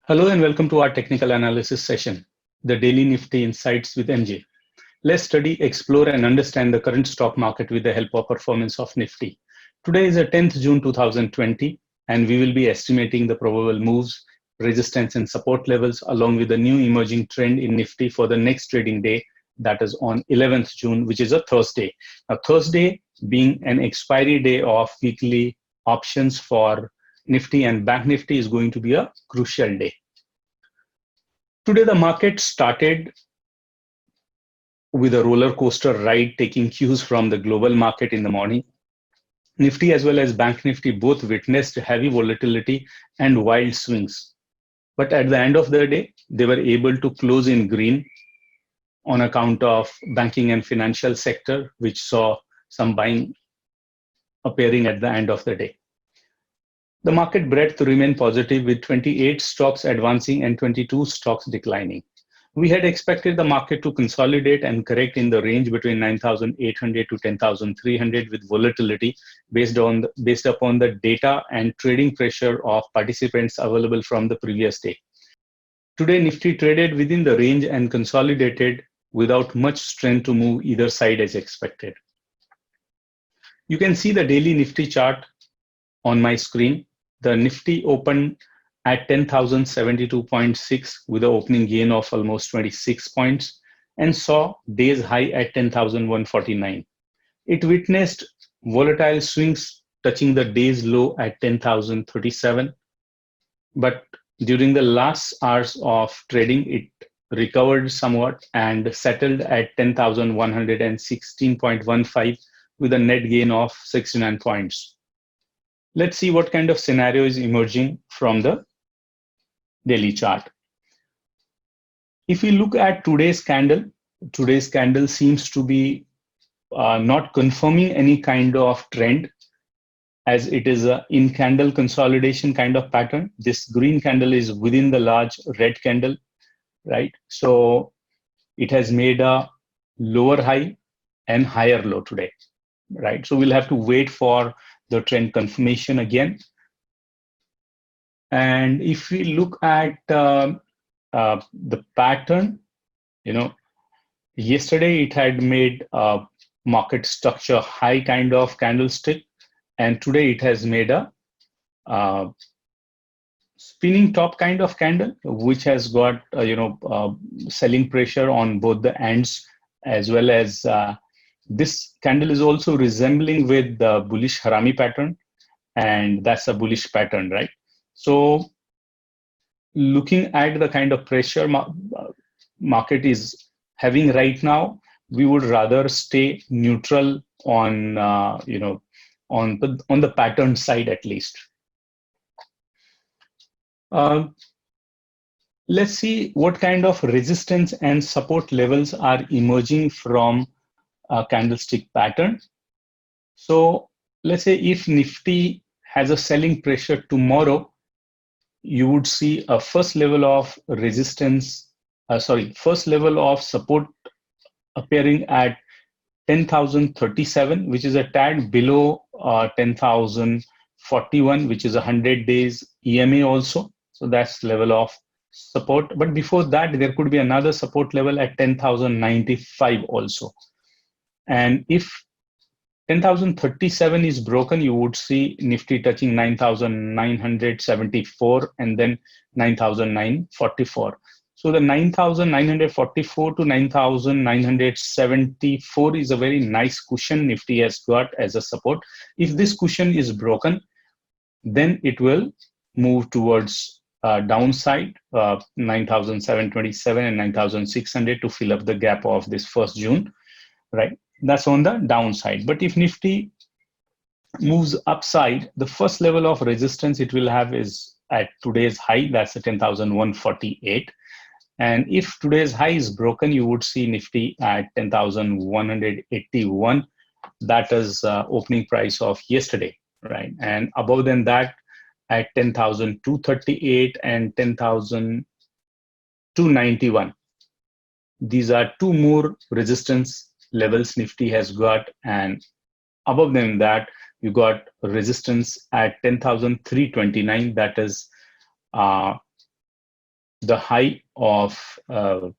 Hello and welcome to our technical analysis session, the Daily Nifty Insights with MJ. Let's study, explore, and understand the current stock market with the help of performance of Nifty. Today is the 10th June 2020, and we will be estimating the probable moves, resistance, and support levels along with the new emerging trend in Nifty for the next trading day, that is on 11th June, which is a Thursday. Now, Thursday being an expiry day of weekly options for Nifty and Bank Nifty is going to be a crucial day. Today, the market started with a roller coaster ride, taking cues from the global market in the morning. Nifty as well as Bank Nifty both witnessed heavy volatility and wild swings. But at the end of the day, they were able to close in green on account of banking and financial sector, which saw some buying appearing at the end of the day. The market breadth remained positive with 28 stocks advancing and 22 stocks declining. We had expected the market to consolidate and correct in the range between 9,800 to 10,300 with volatility based upon the data and trading pressure of participants available from the previous day. Today, Nifty traded within the range and consolidated without much strength to move either side as expected. You can see the daily Nifty chart on my screen. The Nifty opened at 10,072.6 with an opening gain of almost 26 points and saw day's high at 10,149. It witnessed volatile swings touching the day's low at 10,037. But during the last hours of trading, it recovered somewhat and settled at 10,116.15 with a net gain of 69 points. Let's see what kind of scenario is emerging from the daily chart. If we look at today's candle seems to be not confirming any kind of trend, as it is a in candle consolidation kind of pattern. This green candle is within the large red candle, right? So it has made a lower high and higher low today, right? So we'll have to wait for the trend confirmation again. And if we look at the pattern, yesterday it had made a market structure high kind of candlestick, and today it has made a spinning top kind of candle, which has got selling pressure on both the ends, as well as this candle is also resembling with the bullish harami pattern, and that's a bullish pattern, right? So looking at the kind of pressure market is having right now, we would rather stay neutral on on the pattern side at least. Let's see what kind of resistance and support levels are emerging from a candlestick pattern. So let's say if Nifty has a selling pressure tomorrow, you would see a first level of support appearing at 10,037, which is a tad below 10,041, which is 100 days EMA also. So that's level of support. But before that, there could be another support level at 10,095 also. And if 10,037 is broken, you would see Nifty touching 9,974 and then 9,944. So the 9,944 to 9,974 is a very nice cushion Nifty has got as a support. If this cushion is broken, then it will move towards downside 9,727 and 9,600 to fill up the gap of this 1st June, right? That's on the downside. But if Nifty moves upside, the first level of resistance it will have is at today's high, that's at 10,148. And if today's high is broken, you would see Nifty at 10,181. That is opening price of yesterday, right? And above than that, at 10,238 and 10,291. These are two more resistance levels Nifty has got, and above than that you got resistance at 10,329. That is the high of 8th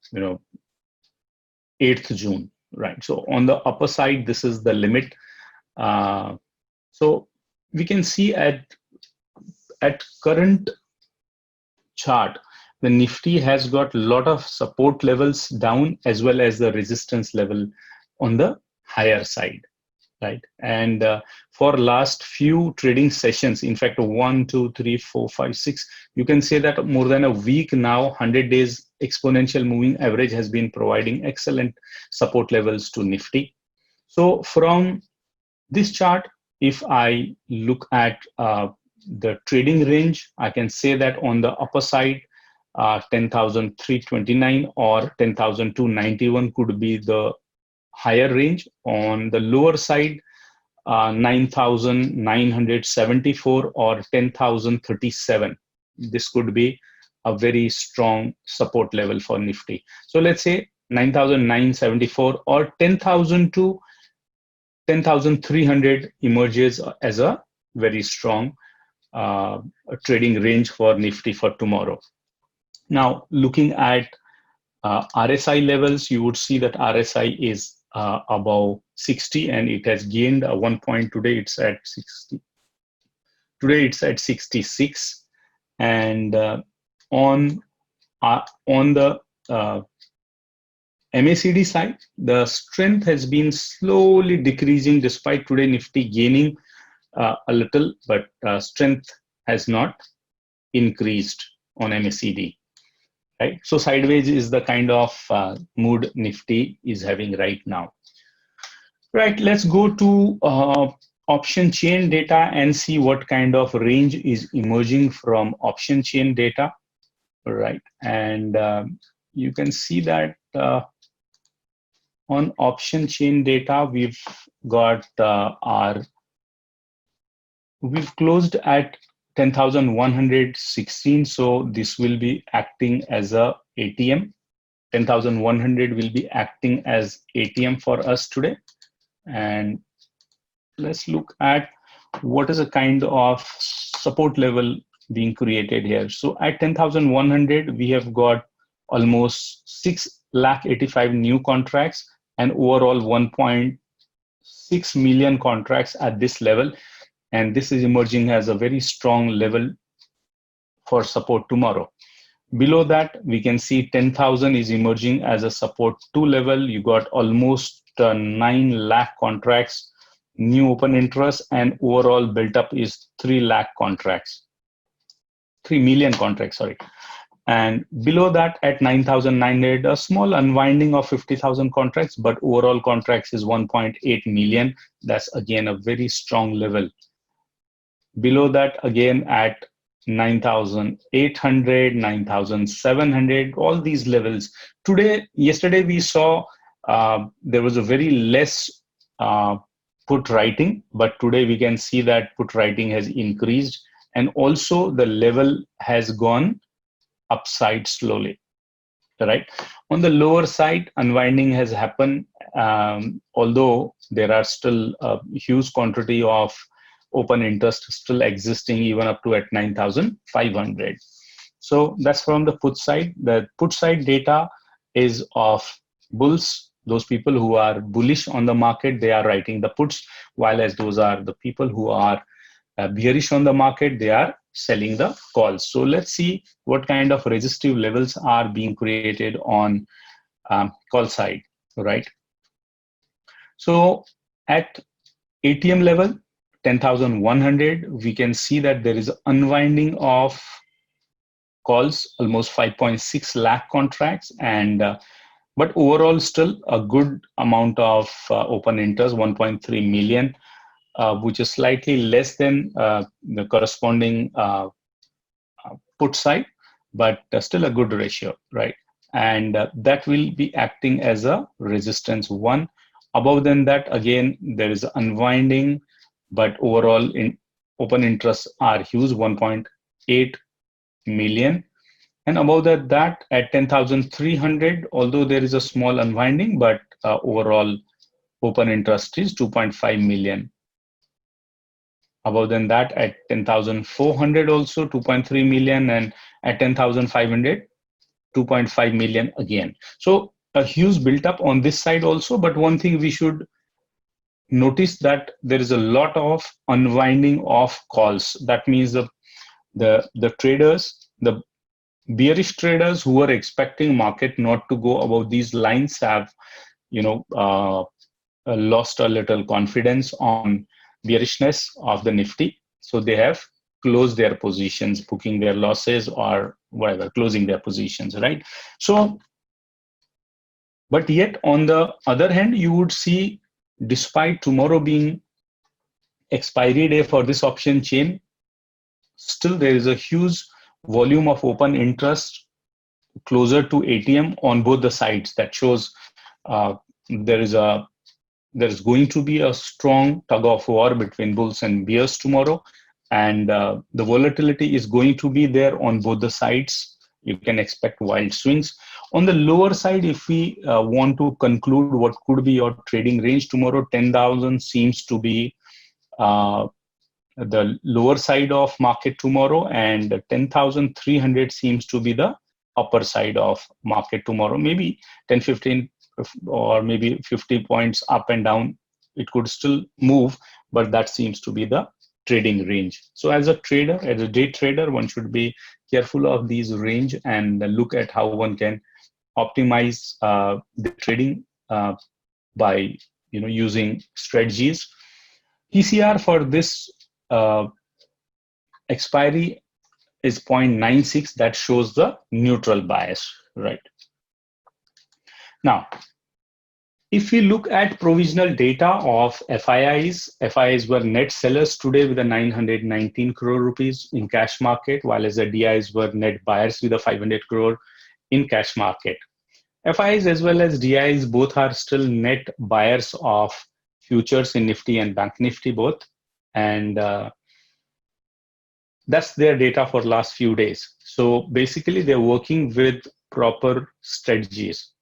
June, right? So on the upper side, this is the limit. So we can see at current chart, the Nifty has got a lot of support levels down as well as the resistance level on the higher side, right? And for last few trading sessions, in fact, 1, 2, 3, 4, 5, 6, you can say that more than a week now, 100 days exponential moving average has been providing excellent support levels to Nifty. So from this chart, if I look at the trading range, I can say that on the upper side, 10,329 or 10,291 could be the higher range. On the lower side, 9,974 or 10,037. This could be a very strong support level for Nifty. So let's say 9,974 or 10,000 to 10,300 emerges as a very strong trading range for Nifty for tomorrow. Now, looking at RSI levels, you would see that RSI is above 60 and it has gained 1 point. Today it's at 60. Today it's at 66. And on the MACD side, the strength has been slowly decreasing despite today Nifty gaining a little, but strength has not increased on MACD. Right? So sideways is the kind of mood Nifty is having right now. Right, let's go to option chain data and see what kind of range is emerging from option chain data. Right, and you can see that on option chain data, we've got we've closed at 10,116. So this will be acting as a ATM. 10,100 will be acting as ATM for us today. And let's look at what is a kind of support level being created here. So at 10,100, we have got almost 6,85,000 new contracts and overall 1.6 million contracts at this level. And this is emerging as a very strong level for support tomorrow. Below that, we can see 10,000 is emerging as a support 2 level. You got almost 9 lakh contracts, new open interest, and overall built up is 3 lakh contracts, 3 million contracts, sorry. And below that at 9,900, a small unwinding of 50,000 contracts, but overall contracts is 1.8 million. That's again a very strong level. Below that again at 9,800, 9,700, all these levels. Yesterday we saw there was a very less put writing, but today we can see that put writing has increased and also the level has gone upside slowly, right? On the lower side, unwinding has happened, although there are still a huge quantity of open interest still existing even up to at 9,500. So that's from the put side. The put side data is of bulls. Those people who are bullish on the market, they are writing the puts, while as those are the people who are bearish on the market, they are selling the calls. So let's see what kind of resistive levels are being created on call side, right? So at ATM level, 10,100, we can see that there is unwinding of calls, almost 5.6 lakh contracts, and but overall still a good amount of open interest, 1.3 million, which is slightly less than the corresponding put side, but still a good ratio, right? And that will be acting as a resistance 1. Above than that, again, there is unwinding, but overall in open interests are huge, 1.8 million. And above that at 10,300, although there is a small unwinding, but overall open interest is 2.5 million. Above than that at 10,400 also 2.3 million, and at 10,500 2.5 million again. So a huge built up on this side also. But one thing we should notice that there is a lot of unwinding of calls. That means the traders, the bearish traders who are expecting market not to go above these lines have, lost a little confidence on bearishness of the Nifty. So they have closed their positions, booking their losses or whatever, closing their positions, right? So, but yet on the other hand, you would see, despite tomorrow being expiry day for this option chain, still there is a huge volume of open interest closer to ATM on both the sides. That shows there is going to be a strong tug of war between bulls and bears tomorrow, and the volatility is going to be there on both the sides. You can expect wild swings. On the lower side, if we want to conclude what could be your trading range tomorrow, 10,000 seems to be the lower side of market tomorrow, and 10,300 seems to be the upper side of market tomorrow. Maybe 10, 15 or maybe 50 points up and down, it could still move, but that seems to be the trading range. So as a trader, as a day trader, one should be careful of these range and look at how one can optimize the trading by using strategies. TCR for this expiry is 0.96. That shows the neutral bias, right? Now, if we look at provisional data of FIIs were net sellers today with a 919 crore rupees in cash market, while as the DIIs were net buyers with a 500 crore in cash market. FIIs as well as DIIs both are still net buyers of futures in Nifty and Bank Nifty both, and that's their data for last few days. So basically they're working with proper strategies.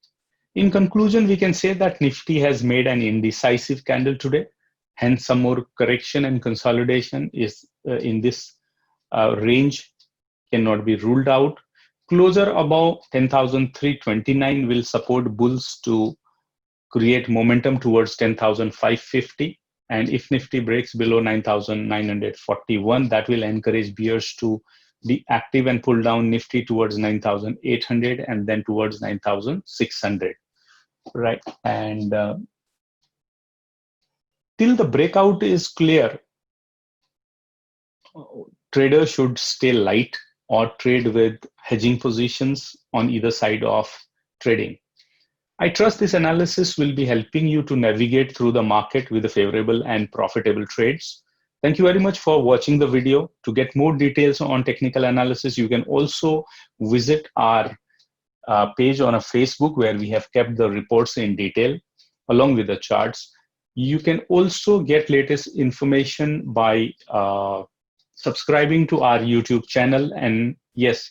In conclusion, we can say that Nifty has made an indecisive candle today. Hence, some more correction and consolidation is in this range cannot be ruled out. Closer above 10,329 will support bulls to create momentum towards 10,550. And if Nifty breaks below 9,941, that will encourage bears to be active and pull down Nifty towards 9,800 and then towards 9,600. Right, and till the breakout is clear, traders should stay light or trade with hedging positions on either side of trading. I trust this analysis will be helping you to navigate through the market with the favorable and profitable trades. Thank you very much for watching the video. To get more details on technical analysis, you can also visit our page on a Facebook where we have kept the reports in detail along with the charts. You can also get latest information by subscribing to our YouTube channel. And yes,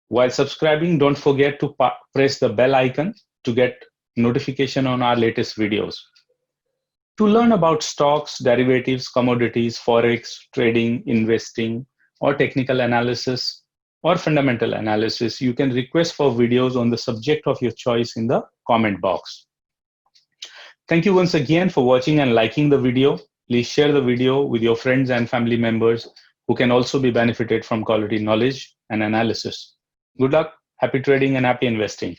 while subscribing, don't forget to press the bell icon to get notification on our latest videos. To learn about stocks, derivatives, commodities, forex, trading, investing, or technical analysis, or fundamental analysis, you can request for videos on the subject of your choice in the comment box. Thank you once again for watching and liking the video. Please share the video with your friends and family members who can also be benefited from quality knowledge and analysis. Good luck, happy trading, and happy investing.